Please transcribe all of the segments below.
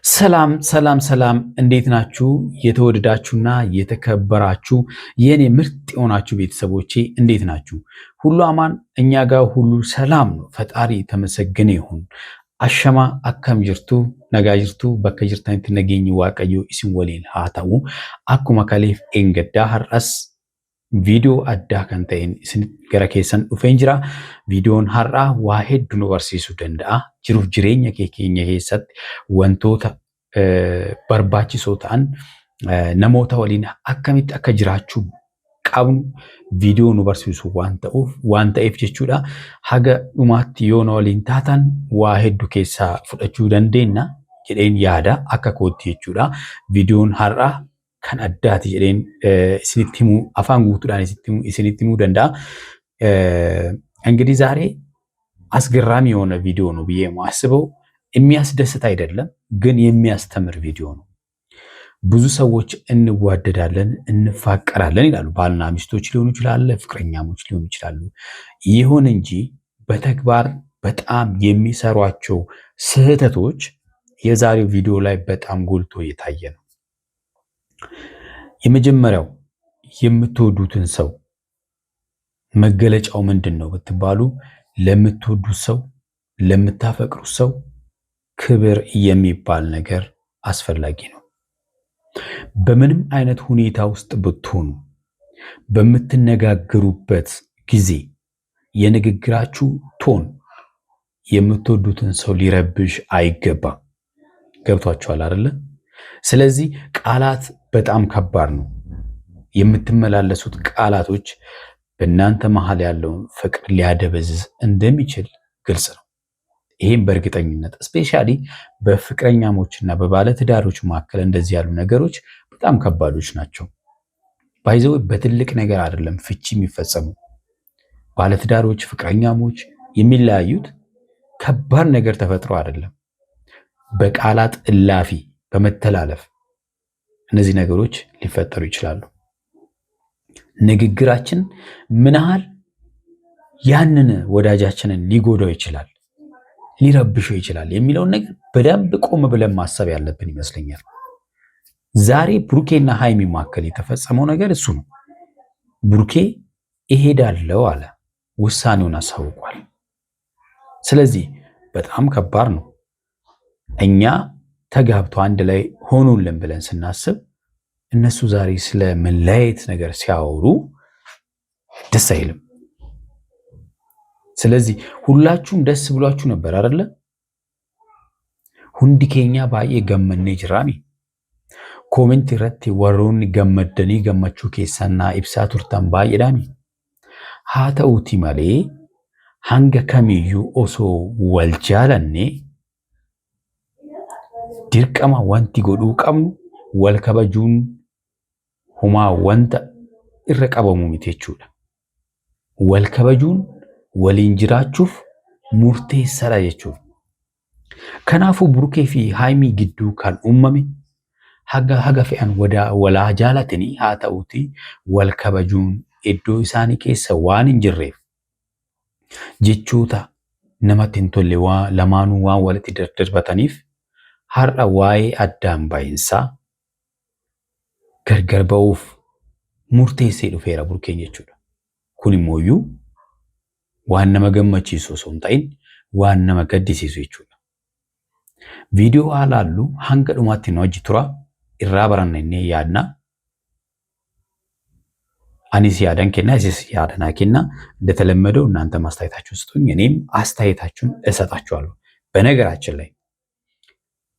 ሰላም ሰላም ሰላም እንዴት ናችሁ? የተወደዳችሁና የተከበራችሁ የኔ ምርጥ የሆናችሁ ቤተሰቦቼ እንዴት ናችሁ? ሁሉ አማን እኛ ጋር ሁሉ ሰላም ነው። ፈጣሪ ተመሰገነ ይሁን። አሸማ አካም ጅርቱ ነጋ ጅርቱ በከ ጅርታኒtti nageenyi waaqayyo isin waliin haa ta'u. Akkuma kaleef eengaddaa har'as viidiyoo addaa kan ta'een isin gara keessan dhufeen jira. Viidiyoon har'aa waa hedduu nu barsiisuu danda'a. Jiruuf jireenya keenya keessatti wantoota barbaachisoo ta'an namoota waliin akkamitti akka jiraachuu qabnu viidiyoo nu barsiisu waan ta'eef jechuudha. Haga dhumaatti yoo nu waliin taatan waa hedduu keessaa fudhachuu dandeenya jedheen yaada akka kootti jechuudha. Viidiyoon har'aa kan addaati jedheen isinitti himuu afaan guutuudhaan isinitti himuu danda'a. እንግዲህ ዛሬ አስገራሚ የሆነ ቪዲዮ ነው ብዬ የማስበው የሚያስደስት አይደለም ግን የሚያስተምር ቪዲዮ ነው። ብዙ ሰዎች እንዋደዳለን እንፋቀራለን ይላሉ። ባልና ሚስቶች ሊሆኑ ይችላሉ፣ ፍቅረኛሞች ሊሆኑ ይችላሉ። ይሁን እንጂ በተግባር በጣም የሚሰሯቸው ስህተቶች የዛሬው ቪዲዮ ላይ በጣም ጎልቶ እየታየ ነው። የመጀመሪያው የምትወዱትን ሰው መገለጫው ምንድነው ብትባሉ ለምትወዱት ሰው ለምታፈቅሩት ሰው ክብር የሚባል ነገር አስፈላጊ ነው። በምንም አይነት ሁኔታ ውስጥ ብትሆኑ በምትነጋገሩበት ጊዜ የንግግራችሁ ቶን የምትወዱትን ሰው ሊረብሽ አይገባም። ገብቷችኋል አይደለ? ስለዚህ ቃላት በጣም ከባድ ነው። የምትመላለሱት ቃላቶች በእናንተ መሃል ያለውን ፍቅር ሊያደበዝዝ እንደሚችል ግልጽ ነው። ይሄም በእርግጠኝነት ስፔሻሊ በፍቅረኛሞችና በባለትዳሮች መካከል እንደዚህ ያሉ ነገሮች በጣም ከባዶች ናቸው። ባይዘው በትልቅ ነገር አይደለም ፍቺ የሚፈጸሙ። ባለትዳሮች ፍቅረኛሞች የሚለያዩት ከባድ ነገር ተፈጥሮ አይደለም፣ በቃላት እላፊ በመተላለፍ እነዚህ ነገሮች ሊፈጠሩ ይችላሉ። ንግግራችን ምን ያህል ያንን ወዳጃችንን ሊጎዳው ይችላል፣ ሊረብሸው ይችላል የሚለውን ነገር በደንብ ቆም ብለን ማሰብ ያለብን ይመስለኛል። ዛሬ ብሩኬና ሃይሚ መካከል የተፈጸመው ነገር እሱ ነው። ብሩኬ እሄዳለሁ አለ፣ ውሳኔውን አሳውቋል። ስለዚህ በጣም ከባድ ነው። እኛ ተጋብተው አንድ ላይ ሆኑልን ብለን ስናስብ እነሱ ዛሬ ስለ መለያየት ነገር ሲያወሩ ደስ አይልም። ስለዚህ ሁላችሁም ደስ ብሏችሁ ነበር አይደለ? ሁንዲ ኬኛ ባዬ ገመኔ ጅራሚ ኮሜንት ረቲ ወሮን ገመደኒ ገመቹ ኬሰና ኢብሳ ቱርተን ባዬ ዳሚ ሃተኡቲ ማሌ ሃንገ ከሚዩ ኦሶ ወልጃለኔ ዲርቀማ ዋንቲ ጎዱ ቀምኑ ወልከበጁን ሁማ ወንተ ኢረቀበሙ ሚቴቹዳ ወልከበጁን ወሊንጅራቹፍ ሙርቴሰራ jechuudha. Kanaafuu Burukee fi Haayimii gidduu kan uumame haga fe'an walaa jaalatanii haa ta'uti wal kabajuun iddoo isaanii keessa waan hin jirreef jechoota namatti hin tolle lamaanuu waan walitti darbataniif har'a waa'ee addaan baay'insaa gargar ba'uuf murteessee dhufeera Burukeen jechuudha. Kun immoo waan nama gammachiisu osoo hin ta'in waan nama gaddisiisu jechuudha. Viidiyoo haalaallu hanga dhumaatti nu wajji tura, irraa baranna inni yaadna. Anis yaadan kenna, isis yaadanaa kenna. እንደተለመደው እናንተ አስተያየታችሁን ስጡኝ፣ እኔም አስተያየታችሁን እሰጣችኋለሁ። በነገራችን ላይ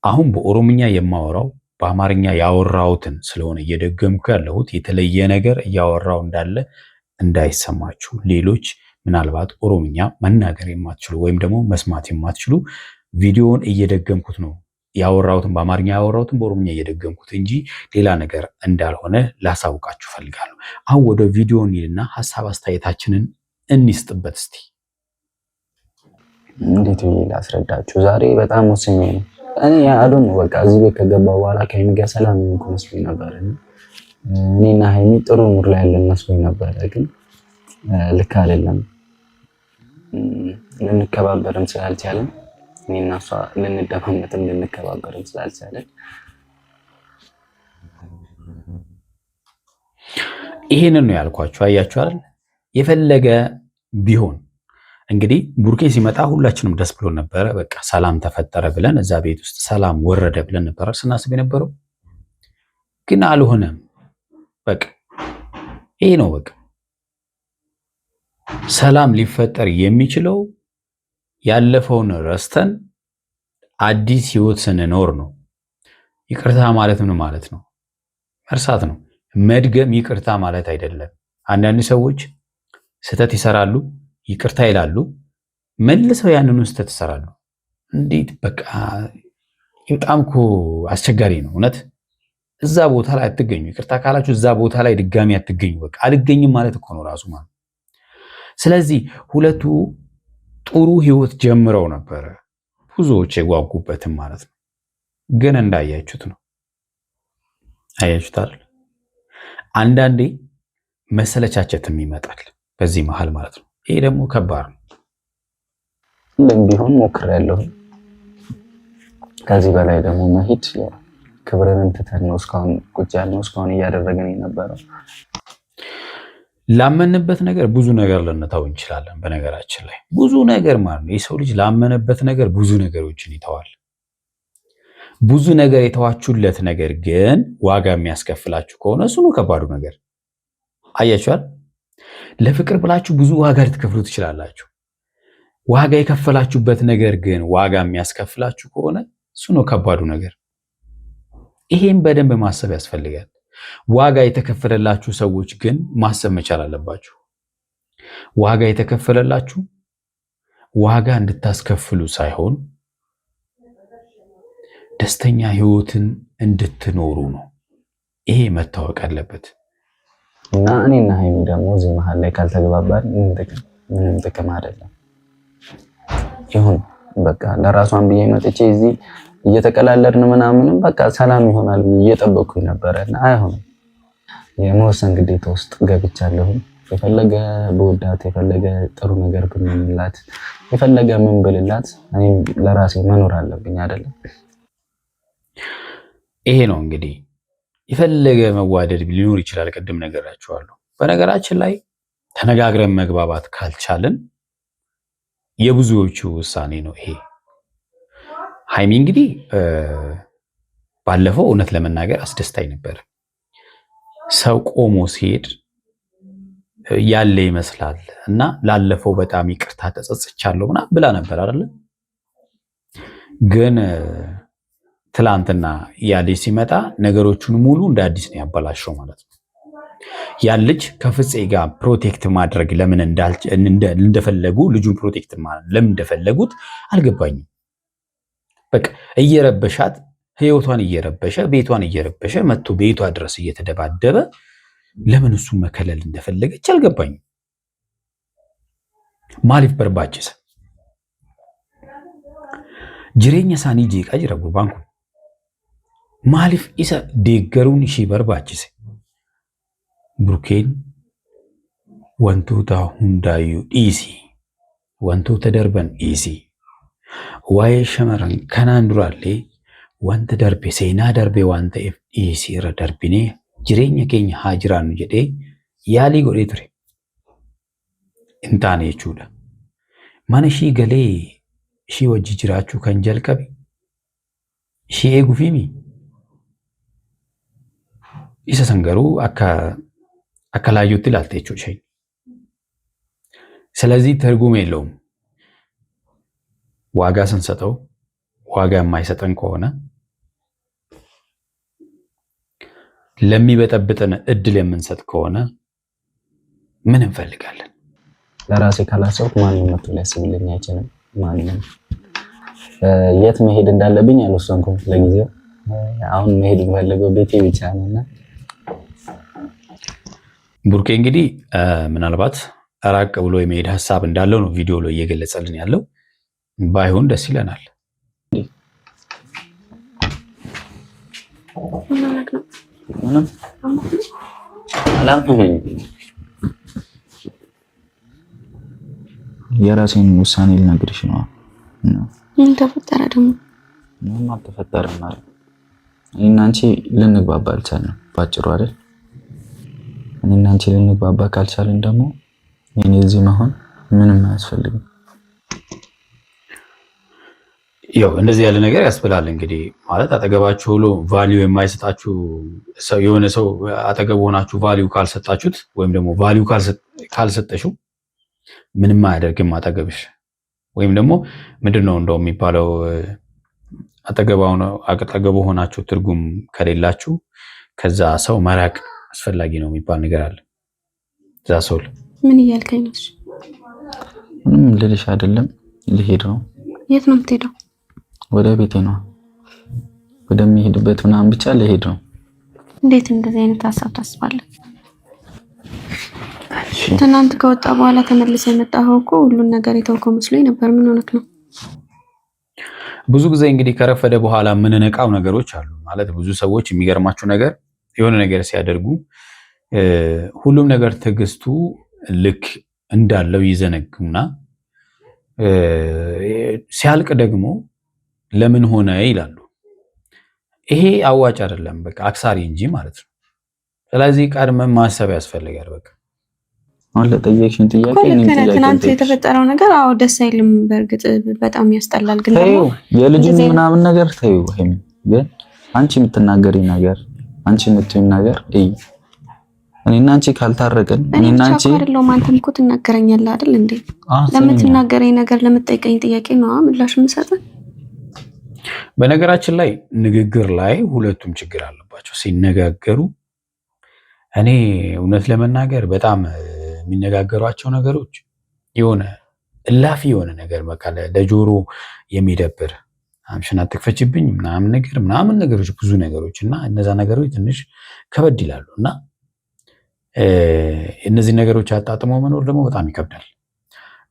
አሁን በኦሮምኛ የማወራው በአማርኛ ያወራሁትን ስለሆነ እየደገምኩ ያለሁት የተለየ ነገር እያወራው እንዳለ እንዳይሰማችሁ። ሌሎች ምናልባት ኦሮምኛ መናገር የማትችሉ ወይም ደግሞ መስማት የማትችሉ ቪዲዮውን እየደገምኩት ነው ያወራሁትን በአማርኛ ያወራሁትን በኦሮምኛ እየደገምኩት እንጂ ሌላ ነገር እንዳልሆነ ላሳውቃችሁ ፈልጋለሁ። አሁን ወደ ቪዲዮ እንሂድና ሐሳብ አስተያየታችንን እንስጥበት። እስቲ እንዴት ላስረዳችሁ? ዛሬ በጣም ወሰኝ ነው። እኔ አዶን በቃ እዚህ ቤት ከገባው በኋላ ከሀይሚ ጋር ሰላም ነው መስሎኝ ነበር። እኔና ሃይሚ ጥሩ ሙድ ላይ ያለን መስሎኝ ነበር፣ ግን ልክ አይደለም። ልንከባበርም ስላልቻለን እኔና እሷ ልንደማመጥም ልንከባበርም ስላልቻለን ይሄንን ነው ያልኳችሁ። አያችሁ አይደል? የፈለገ ቢሆን እንግዲህ ቡርኬ ሲመጣ ሁላችንም ደስ ብሎ ነበረ። በቃ ሰላም ተፈጠረ ብለን እዛ ቤት ውስጥ ሰላም ወረደ ብለን ነበረ ስናስብ የነበረው፣ ግን አልሆነም። በቃ ይሄ ነው በቃ ሰላም ሊፈጠር የሚችለው ያለፈውን ረስተን አዲስ ህይወት ስንኖር ነው። ይቅርታ ማለት ምን ማለት ነው? መርሳት ነው። መድገም ይቅርታ ማለት አይደለም። አንዳንድ ሰዎች ስህተት ይሰራሉ፣ ይቅርታ ይላሉ፣ መልሰው ያንኑ ስህተት ይሰራሉ። እንዴት በቃ በጣም እኮ አስቸጋሪ ነው እውነት። እዛ ቦታ ላይ አትገኙ። ይቅርታ ካላችሁ እዛ ቦታ ላይ ድጋሚ አትገኙ። በቃ አልገኝም ማለት እኮ ነው ራሱ ማለት። ስለዚህ ሁለቱ ጥሩ ህይወት ጀምረው ነበረ፣ ብዙዎች የጓጉበትም ማለት ነው። ግን እንዳያችሁት ነው። አያችሁት አይደል? አንዳንዴ መሰለቻቸትም ይመጣል በዚህ መሃል ማለት ነው። ይሄ ደግሞ ከባድ ነው። ሁሉም ቢሆን ሞክሬያለሁ። ከዚህ በላይ ደግሞ መሄድ ክብርን ትተን ነው እስካሁን ቁጭ ያልነው፣ እስካሁን እያደረገን የነበረው። ላመንበት ነገር ብዙ ነገር ልንተው እንችላለን። በነገራችን ላይ ብዙ ነገር ማለት ነው። የሰው ልጅ ላመነበት ነገር ብዙ ነገሮችን ይተዋል። ብዙ ነገር የተዋችሁለት ነገር ግን ዋጋ የሚያስከፍላችሁ ከሆነ እሱ ነው ከባዱ ነገር። አያችኋል? ለፍቅር ብላችሁ ብዙ ዋጋ ልትከፍሉ ትችላላችሁ። ዋጋ የከፈላችሁበት ነገር ግን ዋጋ የሚያስከፍላችሁ ከሆነ እሱ ነው ከባዱ ነገር። ይሄን በደንብ ማሰብ ያስፈልጋል። ዋጋ የተከፈለላችሁ ሰዎች ግን ማሰብ መቻል አለባችሁ። ዋጋ የተከፈለላችሁ ዋጋ እንድታስከፍሉ ሳይሆን ደስተኛ ህይወትን እንድትኖሩ ነው። ይሄ መታወቅ አለበት። እና እኔና ሀይሚ ደግሞ እዚህ መሀል ላይ ካልተግባባን ምንም ጥቅም አይደለም። ይሁን በቃ ለራሷን ብዬ መጥቼ እዚህ እየተቀላለድን ምናምንም በቃ ሰላም ይሆናል ብዬ እየጠበቅኩኝ ነበረ እና አይሆንም። የመወሰን ግዴታ ውስጥ ገብቻለሁ። የፈለገ በወዳት የፈለገ ጥሩ ነገር ብንላት የፈለገ ምን ብልላት እኔም ለራሴ መኖር አለብኝ አይደለም። ይሄ ነው እንግዲህ የፈለገ መዋደድ ሊኖር ይችላል። ቅድም ነገራችኋለሁ። በነገራችን ላይ ተነጋግረን መግባባት ካልቻልን የብዙዎቹ ውሳኔ ነው ይሄ። ሀይሚ እንግዲህ ባለፈው እውነት ለመናገር አስደስታኝ ነበር። ሰው ቆሞ ሲሄድ ያለ ይመስላል እና ላለፈው በጣም ይቅርታ ተጸጽቻለሁ ምናምን ብላ ነበር አይደለ? ግን ትላንትና ያ ልጅ ሲመጣ ነገሮቹን ሙሉ እንደ አዲስ ነው ያበላሸው ማለት ነው። ያ ልጅ ከፍፄ ጋር ፕሮቴክት ማድረግ ለምን እንደፈለጉ ልጁን ፕሮቴክት ለምን እንደፈለጉት አልገባኝም። በቃ እየረበሻት ህይወቷን እየረበሸ ቤቷን እየረበሸ መጥቶ ቤቷ ድረስ እየተደባደበ ለምን እሱ መከለል እንደፈለገች አልገባኝም። ማሊፍ በርባችስ ጅሬኛ ሳኒ ጄቃ ጅራ ጉርባንኩ ማሊፍ ኢሳ ዴገሩን ሺ በርባችስ ቡርኬን ወንቶታ ሁንዳዩ ኢሲ ወንቶታ ደርበን ኢሲ ዋዬ ሸመረን ከናን ዱራሌ ወንተ ደርቤ ሴና ደርቤ ዋን ta'eef dhiisii irra darbinee jireenya keenya haa jiraannu jedhee yaalii godhee ture. Hin taane jechuudha. Mana ishii galee ishii wajji jiraachuu kan jalqabe ishii eeguufiimi. Isa san garuu akka laayyootti ilaalte jechuudha isheen. ስለዚህ ትርጉም የለውም። ዋጋ ስንሰጠው ዋጋ የማይሰጠን ከሆነ ለሚበጠብጠን እድል የምንሰጥ ከሆነ ምን እንፈልጋለን? ለራሴ ካላሰብኩ ማንም መጥቶ ሊያስብልኝ አይችልም። ማንም የት መሄድ እንዳለብኝ አልወሰንኩም ለጊዜው። አሁን መሄድ የምፈልገው ቤቴ ብቻ ነውና ቡርኬ እንግዲህ ምናልባት ራቅ ብሎ የመሄድ ሐሳብ እንዳለው ነው ቪዲዮ ላይ እየገለጸልን ያለው። ባይሆን ደስ ይለናል። የራሴን ውሳኔ ልነግርሽ ነው። ምን ተፈጠረ ደግሞ? ምንም አልተፈጠረም ማለት እኔና አንቺ ልንግባባ አልቻልንም ባጭሩ አይደል? እኔና አንቺ ልንግባባ ካልቻልን ደግሞ የኔ እዚህ መሆን ምንም አያስፈልግም። ያው እንደዚህ ያለ ነገር ያስብላል። እንግዲህ ማለት አጠገባችሁ ሁሉ ቫልዩ የማይሰጣችሁ ሰው የሆነ ሰው አጠገብ ሆናችሁ ቫልዩ ካልሰጣችሁት ወይም ደግሞ ቫልዩ ካልሰጠሽው ምንም አያደርግም አጠገብሽ። ወይም ደግሞ ምንድነው እንደው የሚባለው አጠገቡ ሆናችሁ ትርጉም ከሌላችሁ ከዛ ሰው መራቅ አስፈላጊ ነው የሚባል ነገር አለ። እዛ ሰው ምን እያልከኝ ነው? ምንም ልልሽ አይደለም። ልሄድ ነው። የት ነው የምትሄደው? ወደ ቤቴ ነው። ወደሚሄድበት ምናምን ብቻ ልሄድ ነው። እንዴት እንደዚህ አይነት ሀሳብ ታስባለህ? ትናንት ከወጣ በኋላ ተመልሰህ የመጣኸው እኮ ሁሉን ነገር የተውከው መስሎኝ ነበር። ምን ሆነክ ነው? ብዙ ጊዜ እንግዲህ ከረፈደ በኋላ የምንነቃው ነገሮች አሉ። ማለት ብዙ ሰዎች የሚገርማቸው ነገር የሆነ ነገር ሲያደርጉ ሁሉም ነገር ትዕግስቱ ልክ እንዳለው ይዘነጉና ሲያልቅ ደግሞ ለምን ሆነ ይላሉ። ይሄ አዋጭ አይደለም፣ በቃ አክሳሪ እንጂ ማለት ነው። ስለዚህ ቀድመን ማሰብ ያስፈልጋል። በቃ አሁን ለጠየቅሽን ጥያቄ ትናንት የተፈጠረው ነገር አዎ ደስ አይልም። በእርግጥ በጣም ያስጠላል። ግን ደግሞ የልጁን ምናምን ነገር ተይው። ግን አንቺ የምትናገሪ ነገር አንቺ የምትይው ነገር እኔና አንቺ ካልታረቀን እኔና አንቺ አይደለም አንተም እኮ ትናገረኛለህ አይደል እንዴ? ለምትናገረኝ ነገር ለምትጠይቀኝ ጥያቄ ነው ምላሽ የምሰጠው። በነገራችን ላይ ንግግር ላይ ሁለቱም ችግር አለባቸው ሲነጋገሩ። እኔ እውነት ለመናገር በጣም የሚነጋገሯቸው ነገሮች የሆነ እላፊ የሆነ ነገር በቃ ለጆሮ የሚደብር አምሽና አትክፈችብኝ ምናምን ነገሮች ብዙ ነገሮች እና እነዛ ነገሮች ትንሽ ከበድ ይላሉ እና እነዚህ ነገሮች አጣጥሞ መኖር ደግሞ በጣም ይከብዳል።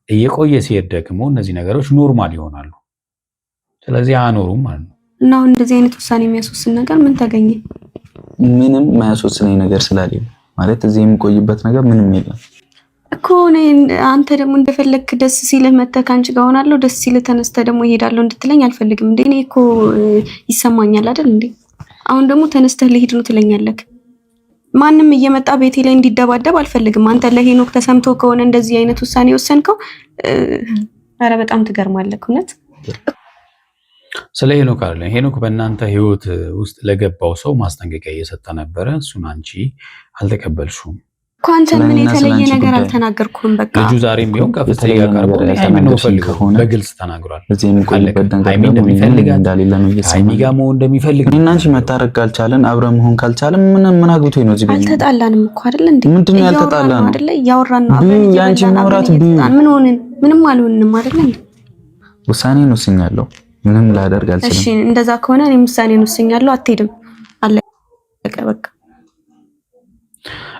እየቆየ ሲሄድ ደግሞ እነዚህ ነገሮች ኖርማል ይሆናሉ። ስለዚህ አኖሩም ማለት ነው። እና አሁን እንደዚህ አይነት ውሳኔ የሚያስወስን ነገር ምን ተገኘ? ምንም የማያስወስነኝ ነገር ስላለ ማለት እዚህ የምቆይበት ነገር ምንም የለም እኮ። አንተ ደግሞ እንደፈለግክ ደስ ሲልህ መተህ ከአንቺ ጋር ሆናለሁ፣ ደስ ሲልህ ተነስተህ ደግሞ እሄዳለሁ እንድትለኝ አልፈልግም። እንዴ እኔ እኮ ይሰማኛል አይደል እንዴ? አሁን ደግሞ ተነስተህ ልሄድ ነው ትለኛለህ። ማንም እየመጣ ቤቴ ላይ እንዲደባደብ አልፈልግም። አንተ ለሄኖክ ተሰምቶ ከሆነ እንደዚህ አይነት ውሳኔ ወሰንከው፣ ኧረ በጣም ትገርማለህ እውነት። ስለ ሄኖክ አይደለም። ሄኖክ በእናንተ ህይወት ውስጥ ለገባው ሰው ማስጠንቀቂያ እየሰጠ ነበረ። እሱን አንቺ አልተቀበልሽውም እኮ። አንተ ምን የተለየ ነገር አልተናገርኩም። በቃ ልጁ ዛሬም ቢሆን ከፍተኛ ጋር ቀርቦ ሃይሚን ፈልገው በግልጽ ተናግሯል። ሃይሚን እንደሚፈልግ ሃይሚ ጋር መሆን እንደሚፈልግ እና አንቺ መታረቅ ካልቻለን አብረን መሆን ካልቻለን ምን አግብቶኝ ነው እዚህ? አልተጣላንም እኮ አይደል እንዴ? ምንድነው ያልተጣላን አይደል? እያወራን ነው አብረን። ያንቺ ማውራት ምን ሆነን? ምንም አልሆንንም አይደል እንዴ? ውሳኔን ወስኛለሁ። ምንም ላደርግ አልችልም። እሺ እንደዛ ከሆነ እኔ ውሳኔን ወስኛለሁ። አትሄድም አለቀ በቃ።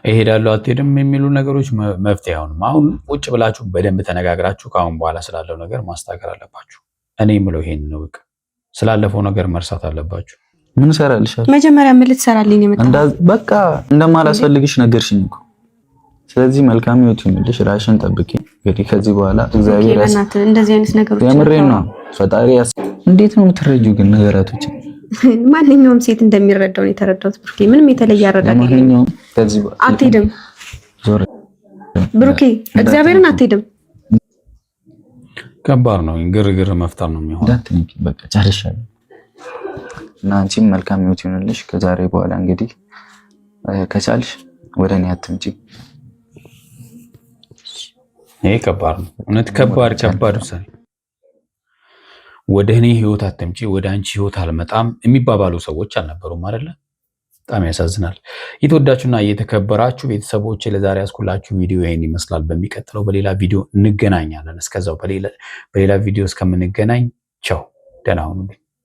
እሄዳለሁ አትሄድም የሚሉ ነገሮች መፍትሄ አይሆንም። አሁን ቁጭ ብላችሁ በደንብ ተነጋግራችሁ ከአሁን በኋላ ስላለው ነገር ማስተካከል አለባችሁ። እኔ የምለው ይሄን ነው። በቃ ስላለፈው ነገር መርሳት አለባችሁ። ምን ሰራልሻል? መጀመሪያ ምን ልትሰራልኝ ነው የመጣው? በቃ እንደማላስፈልግሽ ነገርሽኝ እኮ። ስለዚህ መልካም ህይወት ይሁንልሽ። ራስሽን ጠብቂ። እንግዲህ ከዚህ በኋላ እግዚአብሔር እንደዚህ አይነት ነገሮች የምሬን ነው። ፈጣሪ እንዴት ነው የምትረጂው ግን ነገራቶች? ማንኛውም ሴት እንደሚረዳው ነው የተረዳሁት ብሩኬ። ምንም የተለየ አረዳድ የለኝም። አትሄድም ብሩኬ፣ እግዚአብሔርን አትሄድም። ከባድ ነው። ግርግር መፍጠር ነው የሚሆነው። በቃ ጨርሻለሁ። እና አንቺም መልካም ህይወት ይሁንልሽ። ከዛሬ በኋላ እንግዲህ ከቻልሽ ወደ እኔ አትምጪ። ይሄ ከባድ ነው እውነት፣ ከባድ ውሳኔ። ወደ እኔ ህይወት አትምጪ፣ ወደ አንቺ ህይወት አልመጣም የሚባባሉ ሰዎች አልነበሩም አይደለ? በጣም ያሳዝናል። የተወዳችሁና የተከበራችሁ ቤተሰቦች ለዛሬ ያስኩላችሁ ቪዲዮ ይሄን ይመስላል። በሚቀጥለው በሌላ ቪዲዮ እንገናኛለን። እስከዛው በሌላ ቪዲዮ እስከምንገናኝ ቻው፣ ደህና ሁኑ።